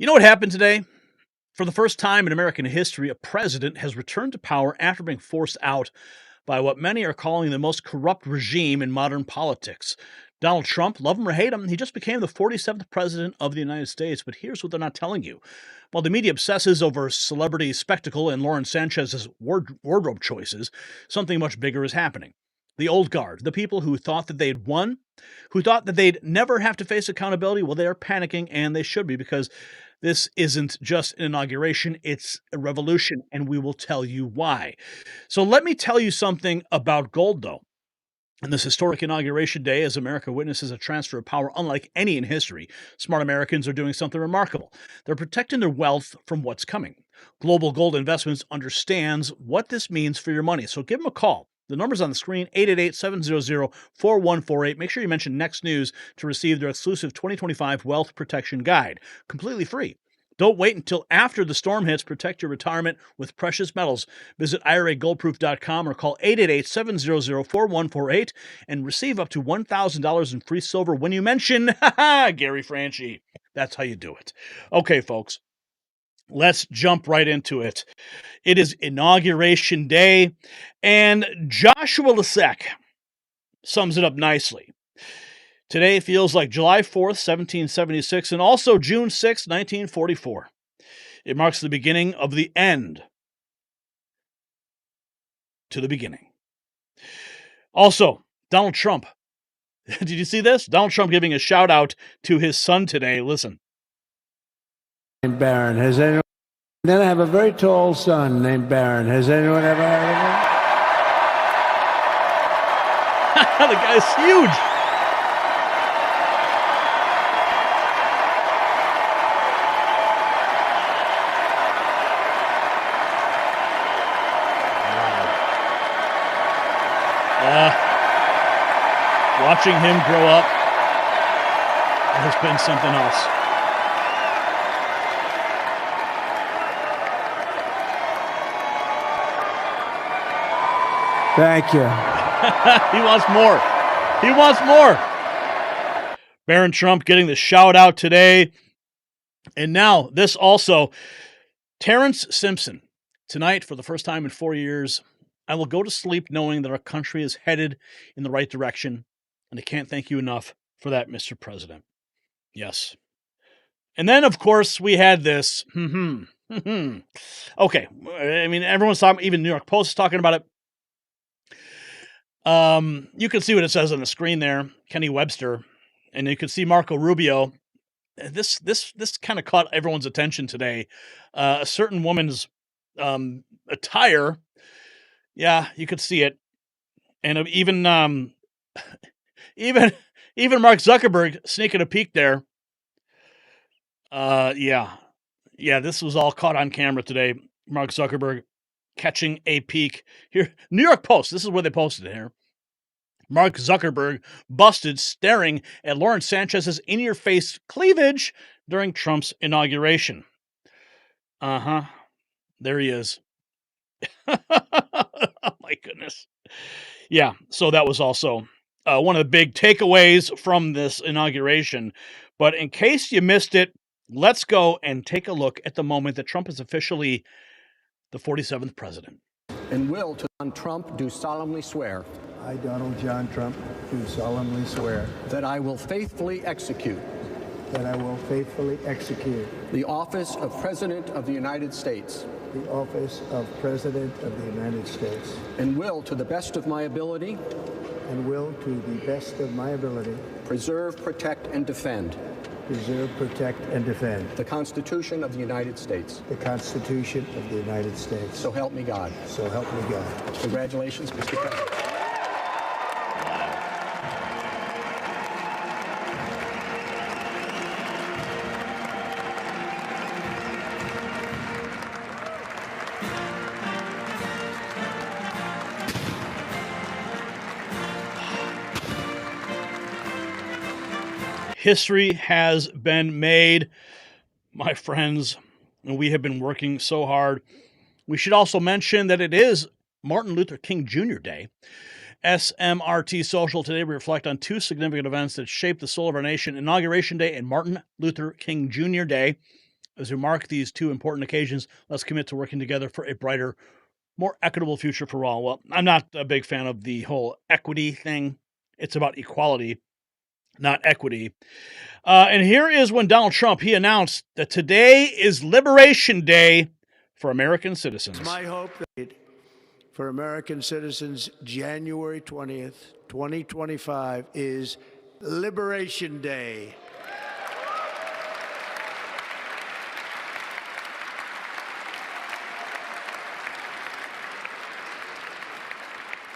You know what happened today? For the first time in American history, a president has returned to power after being forced out by what many are calling the most corrupt regime in modern politics. Donald Trump, love him or hate him, he just became the 47th president of the United States. But here's what they're not telling you. While the media obsesses over celebrity spectacle and Lauren Sanchez's wardrobe choices, something much bigger is happening. The old guard, the people who thought that they'd won, who thought that they'd never have to face accountability, well, they are panicking, and they should be, because this isn't just an inauguration, it's a revolution, and we will tell you why. So let me tell you something about gold, though. On this historic inauguration day, as America witnesses a transfer of power unlike any in history, smart Americans are doing something remarkable. They're protecting their wealth from what's coming. Global Gold Investments understands what this means for your money, so give them a call. The number's on the screen, 888-700-4148. Make sure you mention Next News to receive their exclusive 2025 Wealth Protection Guide, completely free. Don't wait until after the storm hits. Protect your retirement with precious metals. Visit IRAGoldproof.com or call 888-700-4148 and receive up to $1,000 in free silver when you mention Gary Franchi. That's how you do it. Okay, folks, let's jump right into it. It is Inauguration Day, and Joshua Lisek sums it up nicely. Today feels like July 4th, 1776, and also June 6th, 1944. It marks the beginning of the end to the beginning. Also, Donald Trump. Did you see this? Donald Trump giving a shout out to his son today. Listen. Barron, has anyone? Then I have a very tall son named Barron. Has anyone ever heard of him? The guy's huge. Watching him grow up has been something else. Thank you. He wants more. He wants more. Barron Trump getting the shout out today. And now this also. Terrence Simpson. Tonight, for the first time in 4 years, I will go to sleep knowing that our country is headed in the right direction. And I can't thank you enough for that, Mr. President. Yes. And then, of course, we had this. Okay. I mean, everyone's talking, even New York Post is talking about it. You can see what it says on the screen there, Kenny Webster, and you can see Marco Rubio. This kind of caught everyone's attention today. A certain woman's attire. Yeah, you could see it. And even Mark Zuckerberg sneaking a peek there. Yeah, this was all caught on camera today. Mark Zuckerberg catching a peek here. New York Post. This is where they posted it here. Mark Zuckerberg busted staring at Lauren Sanchez's in-your-face cleavage during Trump's inauguration. There he is. Oh my goodness. Yeah, so that was also one of the big takeaways from this inauguration. But in case you missed it, let's go and take a look at the moment that Trump is officially the 47th president. And will to Donald Trump do solemnly swear. I, Donald John Trump, do solemnly swear That I will faithfully execute. that I will faithfully execute The office of President of the United States. the office of President of the United States And will, to the best of my ability, and will, to the best of my ability, preserve, protect, and defend. preserve, protect, and defend The Constitution of the United States. the Constitution of the United States. So help me God. So help me God. Congratulations, Mr. President. History has been made, my friends, and we have been working so hard. We should also mention that it is Martin Luther King Jr. Day. SMRT Social today, we reflect on two significant events that shaped the soul of our nation: Inauguration Day and Martin Luther King Jr. Day. As we mark these two important occasions, let's commit to working together for a brighter, more equitable future for all. Well, I'm not a big fan of the whole equity thing. It's about equality, not equity. And here is when Donald Trump, he announced that today is Liberation Day for American citizens. It's my hope that for American citizens, January 20th, 2025 is Liberation Day.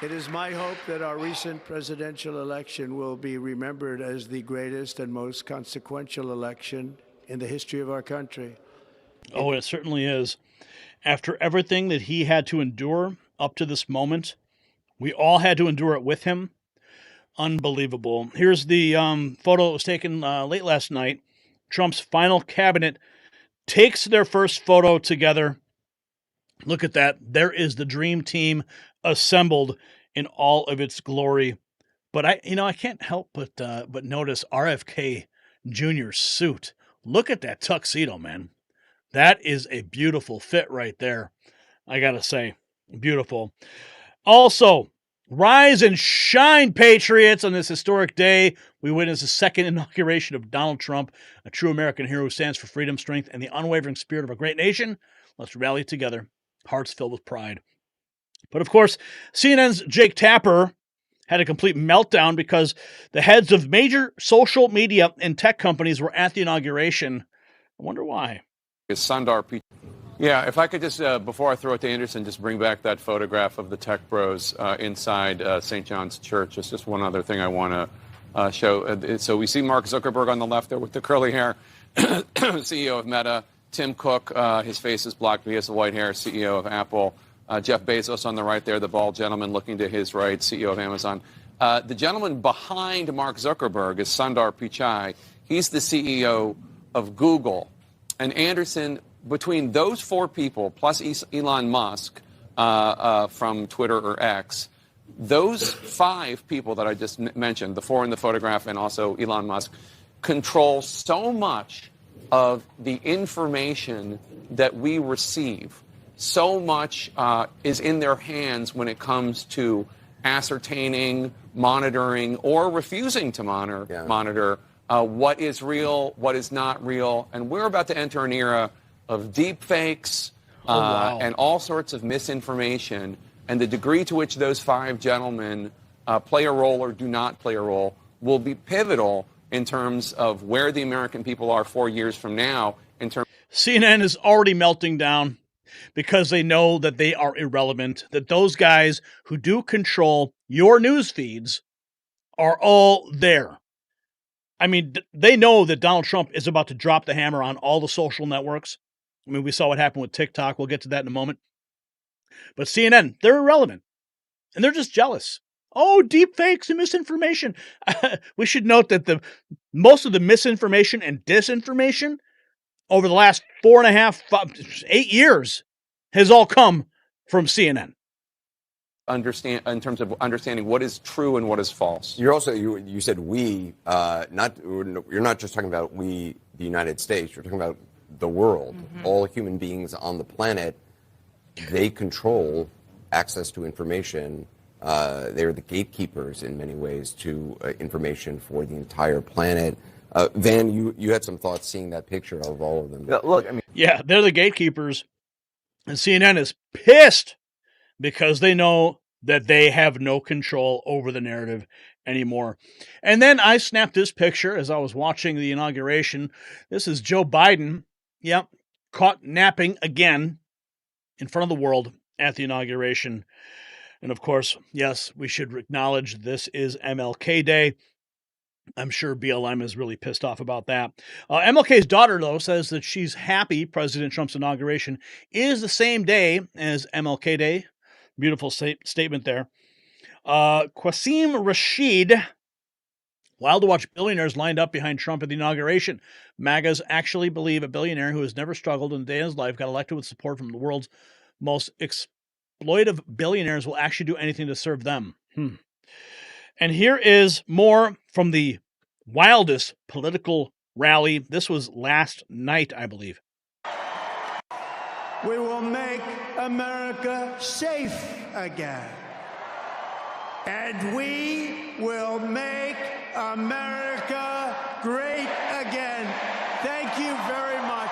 It is my hope that our recent presidential election will be remembered as the greatest and most consequential election in the history of our country. Oh, it certainly is. After everything that he had to endure up to this moment, we all had to endure it with him. Unbelievable. Here's the photo that was taken late last night. Trump's final cabinet takes their first photo together. Look at that. There is the dream team assembled in all of its glory. But I can't help but notice RFK Jr.'s suit. Look at that tuxedo, man. That is a beautiful fit right there. I gotta say, beautiful. Also, rise and shine, patriots! On this historic day, we witness the second inauguration of Donald Trump, a true American hero who stands for freedom, strength, and the unwavering spirit of a great nation. Let's rally together, hearts filled with pride. But of course, CNN's Jake Tapper had a complete meltdown because the heads of major social media and tech companies were at the inauguration. I wonder why. Sundar Pichai. Yeah, if I could just, before I throw it to Anderson, just bring back that photograph of the tech bros inside St. John's Church. It's just one other thing I want to show. So we see Mark Zuckerberg on the left there with the curly hair, CEO of Meta. Tim Cook, his face is blocked, but he has the white hair, CEO of Apple. Jeff Bezos on the right there, the bald gentleman looking to his right, CEO of Amazon. The gentleman behind Mark Zuckerberg is Sundar Pichai. He's the CEO of Google. And Anderson, between those four people, plus Elon Musk from Twitter or X, those five people that I just mentioned, the four in the photograph and also Elon Musk, control so much of the information that we receive. So much is in their hands when it comes to ascertaining, monitoring, or refusing to monitor what is real, what is not real. And we're about to enter an era of deep fakes and all sorts of misinformation. And the degree to which those five gentlemen play a role or do not play a role will be pivotal in terms of where the American people are 4 years from now. CNN is already melting down because they know that they are irrelevant, that those guys who do control your news feeds are all there. I mean, they know that Donald Trump is about to drop the hammer on all the social networks. I mean, we saw what happened with TikTok. We'll get to that in a moment. But CNN, they're irrelevant. And they're just jealous. Oh, deep fakes and misinformation. We should note that most of the misinformation and disinformation over the last 8 years has all come from CNN. Understand in terms of understanding what is true and what is false. You're also you said we you're not just talking about we, the United States. You're talking about the world. Mm-hmm. All human beings on the planet. They control access to information. They're the gatekeepers in many ways to information for the entire planet. Van, you had some thoughts seeing that picture of all of them. Yeah, they're the gatekeepers, and CNN is pissed because they know that they have no control over the narrative anymore. And then I snapped this picture as I was watching the inauguration. This is Joe Biden, caught napping again in front of the world at the inauguration. And of course, yes, we should acknowledge this is MLK Day. I'm sure BLM is really pissed off about that. MLK's daughter, though, says that she's happy President Trump's inauguration is the same day as MLK Day. Beautiful statement there. Qasim Rashid, wild to watch billionaires lined up behind Trump at the inauguration. MAGAs actually believe a billionaire who has never struggled in a day in his life got elected with support from the world's most exploitive billionaires will actually do anything to serve them. And here is more from the wildest political rally. This was last night, I believe. We will make America safe again. And we will make America great again. Thank you very much.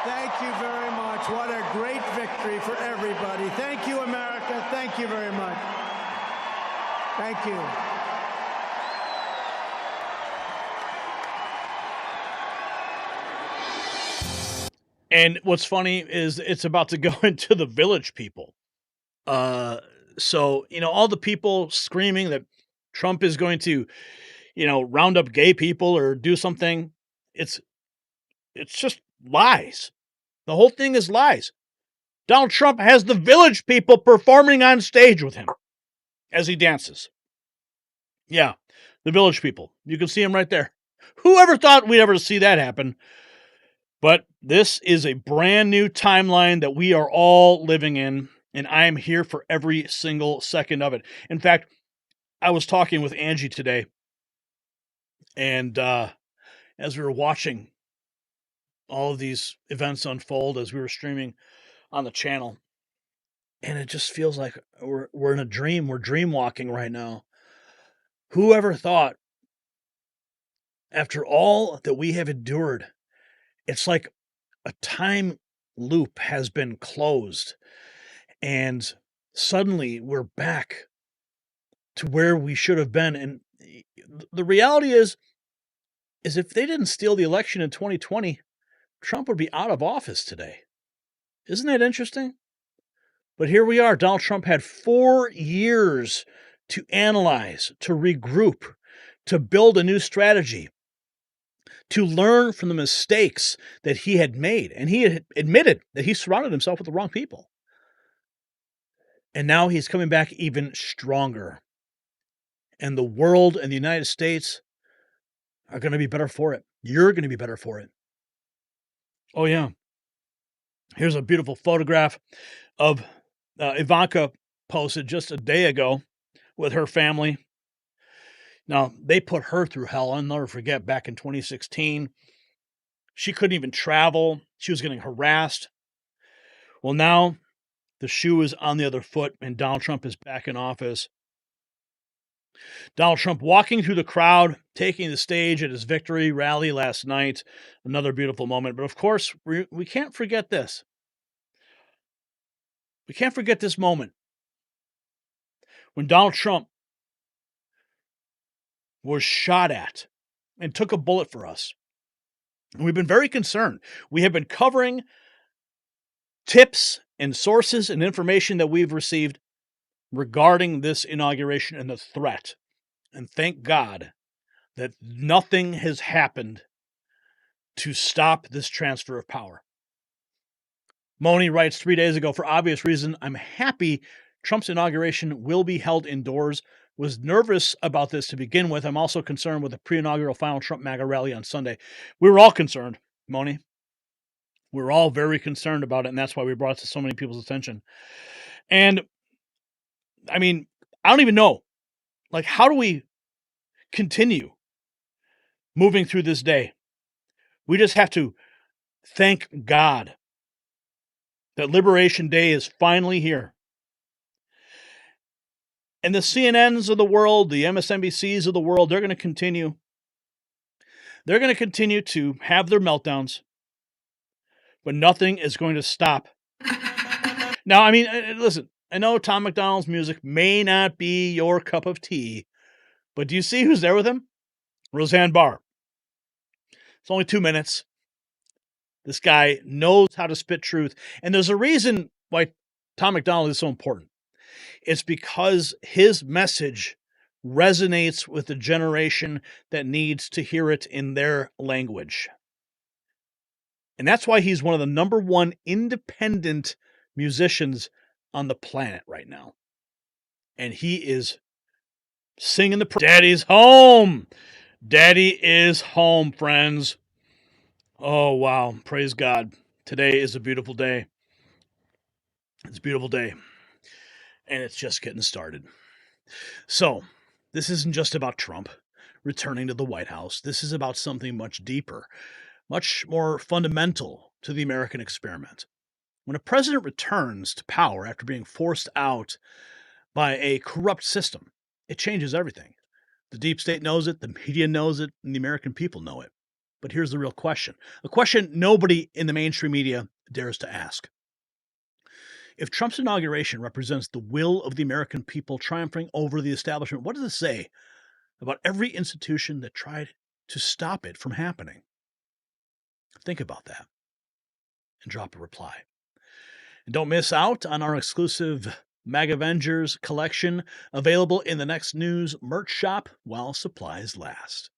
Thank you very much. What a great victory for everybody. Thank you, America. Thank you very much. Thank you. And what's funny is it's about to go into the Village People. So, all the people screaming that Trump is going to, round up gay people or do something, it's just lies. The whole thing is lies. Donald Trump has the Village People performing on stage with him as he dances. Yeah, the Village People. You can see him right there. Whoever thought we'd ever see that happen? But this is a brand new timeline that we are all living in, and I am here for every single second of it. In fact, I was talking with Angie today, and as we were watching all of these events unfold, as we were streaming on the channel, and it just feels like we're in a dream. We're dream walking right now. Whoever thought, after all that we have endured, it's like a time loop has been closed, and suddenly we're back to where we should have been. And the reality is if they didn't steal the election in 2020, Trump would be out of office today. Isn't that interesting? But here we are. Donald Trump had 4 years to analyze, to regroup, to build a new strategy, to learn from the mistakes that he had made. And he had admitted that he surrounded himself with the wrong people. And now he's coming back even stronger. And the world and the United States are going to be better for it. You're going to be better for it. Oh, yeah. Here's a beautiful photograph of Ivanka posted just a day ago with her family. Now, they put her through hell. I'll never forget, back in 2016, she couldn't even travel. She was getting harassed. Well, now the shoe is on the other foot, and Donald Trump is back in office. Donald Trump walking through the crowd, taking the stage at his victory rally last night. Another beautiful moment. But of course, we can't forget this. We can't forget this moment when Donald Trump was shot at and took a bullet for us. And we've been very concerned. We have been covering tips and sources and information that we've received regarding this inauguration and the threat. And thank God that nothing has happened to stop this transfer of power. Moni writes 3 days ago, for obvious reason, I'm happy Trump's inauguration will be held indoors. Was nervous about this to begin with. I'm also concerned with the pre-inaugural final Trump MAGA rally on Sunday. We were all concerned, Moni. We were all very concerned about it, and that's why we brought it to so many people's attention. And, I mean, I don't even know. Like, how do we continue moving through this day? We just have to thank God that Liberation Day is finally here. And the CNNs of the world, the MSNBCs of the world, they're going to continue. They're going to continue to have their meltdowns, but nothing is going to stop. Now, I mean, listen, I know Tom McDonald's music may not be your cup of tea, but do you see who's there with him? Roseanne Barr. It's only 2 minutes. This guy knows how to spit truth. And there's a reason why Tom McDonald is so important. It's because his message resonates with the generation that needs to hear it in their language. And that's why he's one of the number one independent musicians on the planet right now. And he is singing Daddy's home. Daddy is home, friends. Oh, wow. Praise God. Today is a beautiful day. It's a beautiful day. And it's just getting started. So, this isn't just about Trump returning to the White House. This is about something much deeper, much more fundamental to the American experiment. When a president returns to power after being forced out by a corrupt system, it changes everything. The deep state knows it, the media knows it, and the American people know it. But here's the real question, a question nobody in the mainstream media dares to ask. If Trump's inauguration represents the will of the American people triumphing over the establishment, what does it say about every institution that tried to stop it from happening? Think about that and drop a reply. And don't miss out on our exclusive MAG Avengers collection available in the Next News merch shop while supplies last.